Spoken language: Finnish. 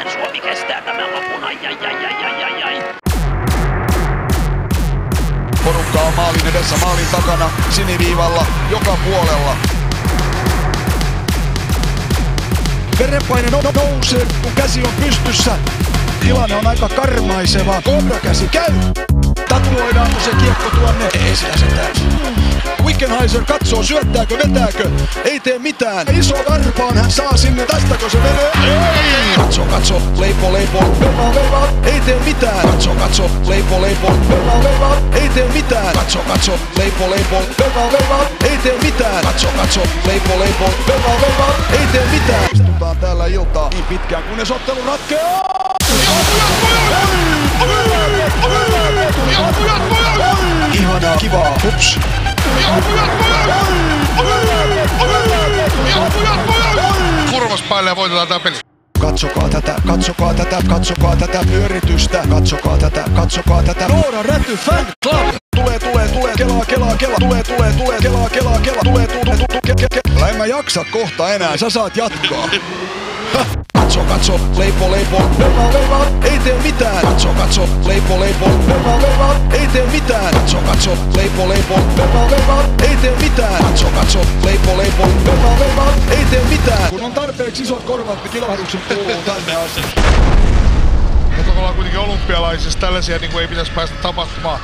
Miten Suomi kestää tämän lopun? Ai. Porukka on maalin edessä, maalin takana, siniviivalla, joka puolella. Verenpaine nousee, kun käsi on pystyssä. Tilanne on aika karmaiseva. Kobrakäsi käy. Tatuoidaanko se kiekko tuonne? Ei sitä täysin. Wickenheiser katsoo, syöttääkö, vetääkö. Ei tee mitään. Iso varpaan hän saa sinne. Tästäkö se menee? Ei! Katso, leipoo, veivaa. Ei tee mitään. Katso, leipoo, veivaa. Ei tee mitään. Katso, leipoo, veivaa. Ei tee mitään. Katso, leipoo, veivaa. Ei tee mitään. Istutaan täällä iltaa niin pitkään, kunnes ottelu ratkeaa. Ihanaa, kivaa, hups. Kurvas päälle ja voitetaan tää peli. Katsokaa tätä pyöritystä. Katsokaa tätä. Noora Räty Fan Club. Tulee. Tulee. En mä jaksa kohta enää, sä saat jatkaa. Katso, leipoo, veivaa, ei tee mitään. Katso, leipoo, veivaa, ei tee mitään. Katso, leipoo, veivaa, ei tee mitään. Katso, leipoo, veivaa, ei tee mitään. Kun on tarpeeksi isot korvat, niin kilahdukset kuuluu tänne asti. Mutta ollaan kuitenkin olympialaisissa, tällaisia niin kuin ei pitäisi päästä tapahtumaan.